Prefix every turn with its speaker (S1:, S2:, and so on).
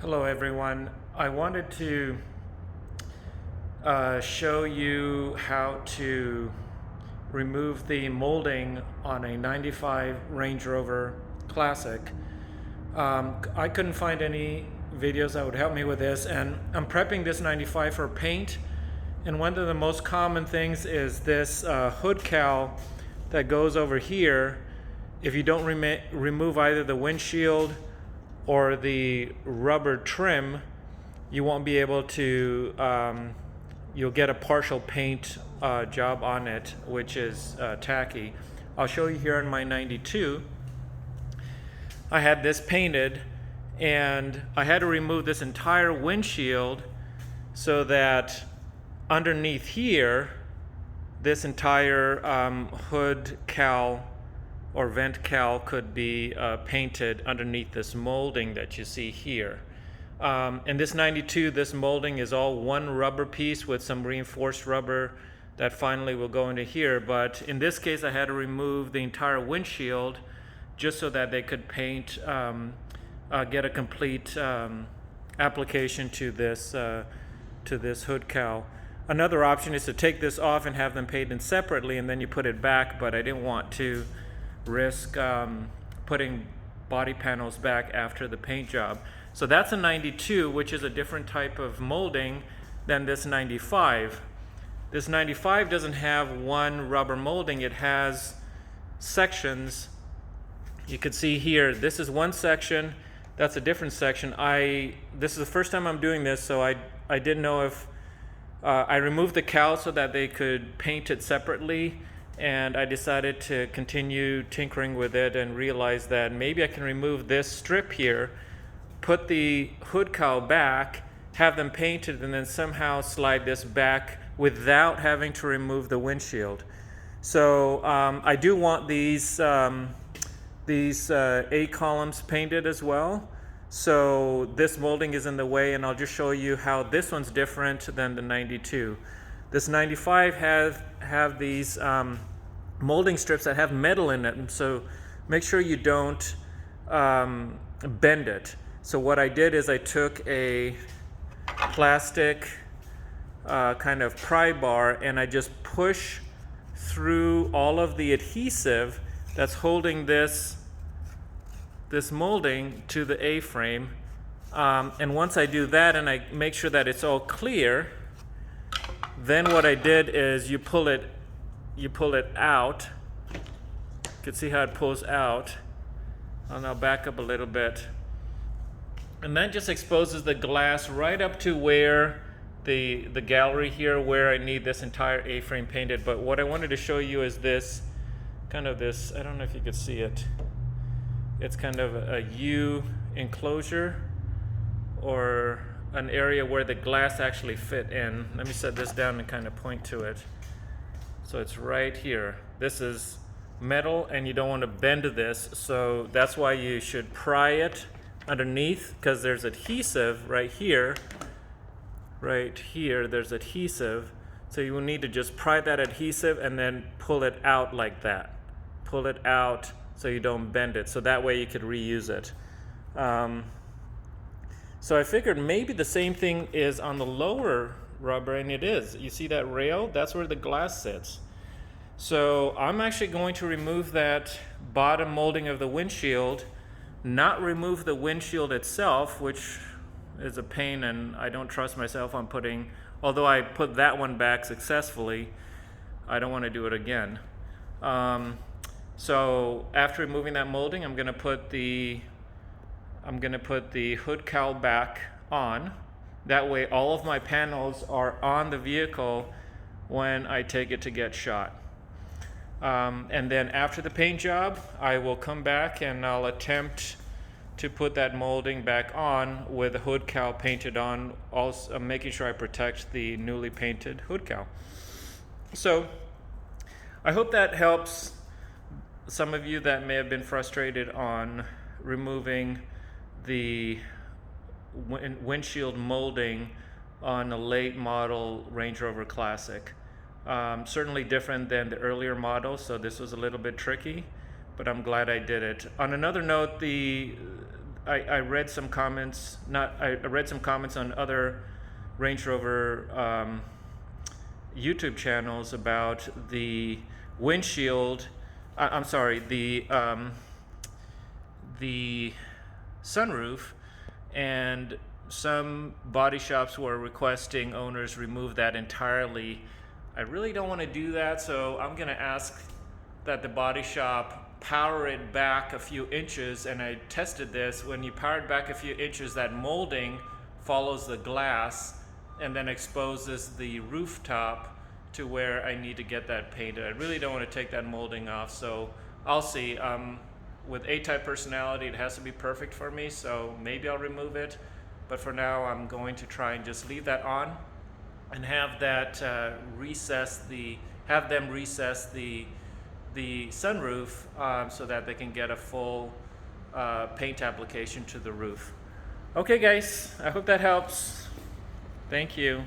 S1: Hello everyone. I wanted to show you how to remove the molding on a 95 Range Rover Classic. I couldn't find any videos that would help me with this, and I'm prepping this 95 for paint, and one of the most common things is this hood cowl that goes over here. If you don't remove either the windshield or the rubber trim, you won't be able to, you'll get a partial paint job on it, which is tacky. I'll show you here in my 92. I had this painted and I had to remove this entire windshield so that underneath here, this entire hood cowl or vent cowl could be painted underneath this molding that you see here. In this 92, this molding is all one rubber piece with some reinforced rubber that finally will go into here. But in this case, I had to remove the entire windshield just so that they could paint, get a complete application to this hood cowl. Another option is to take this off and have them painted separately, and then you put it back, but I didn't want to risk putting body panels back after the paint job. So that's a 92, which is a different type of molding than this 95. This 95 doesn't have one rubber molding, it has sections. You can see here, this is one section, that's a different section. This is the first time I'm doing this, so I didn't know if I removed the cowl so that they could paint it separately, and I decided to continue tinkering with it and realized that maybe I can remove this strip here, put the hood cowl back, have them painted, and then somehow slide this back without having to remove the windshield. So I do want these A columns painted as well. So this molding is in the way, and I'll just show you how this one's different than the 92. This 95 have these molding strips that have metal in it, so make sure you don't bend it. So what I did is I took a plastic kind of pry bar and I just push through all of the adhesive that's holding this molding to the A-frame. And once I do that and I make sure that it's all clear, then what I did is you pull it out. You can see how it pulls out. I'll now back up a little bit. And that just exposes the glass right up to where the gallery here, where I need this entire A-frame painted. But what I wanted to show you is this, I don't know if you could see it. It's kind of a U enclosure, or an area where the glass actually fit in. Let me set this down and kind of point to it. So it's right here. This is metal and you don't want to bend this, so that's why you should pry it underneath, because there's adhesive right here. Right here there's adhesive, so you will need to just pry that adhesive and then pull it out like that. Pull it out so you don't bend it, so that way you could reuse it. So I figured maybe the same thing is on the lower rubber, and it is. You see that rail? That's where the glass sits. So I'm actually going to remove that bottom molding of the windshield, not remove the windshield itself, which is a pain, and I don't trust myself on putting, although I put that one back successfully, I don't want to do it again. So after removing that molding, I'm going to put the hood cowl back on. That way all of my panels are on the vehicle when I take it to get shot. And then after the paint job, I will come back and I'll attempt to put that molding back on with the hood cowl painted on, also making sure I protect the newly painted hood cowl. So I hope that helps some of you that may have been frustrated on removing the windshield molding on a late model Range Rover Classic. Certainly different than the earlier models, so this was a little bit tricky, but I'm glad I did it. On another note, I read some comments. I read some comments on other Range Rover YouTube channels about the windshield. I'm sorry, the sunroof, and some body shops were requesting owners remove that entirely. I really don't want to do that, so I'm going to ask that the body shop power it back a few inches. And I tested this. When you power it back a few inches, that molding follows the glass and then exposes the rooftop to where I need to get that painted. I really don't want to take that molding off, so I'll see. With A-type personality, it has to be perfect for me, so maybe I'll remove it. But for now, I'm going to try and just leave that on and have that have them recess the sunroof so that they can get a full paint application to the roof. Okay guys, I hope that helps. Thank you.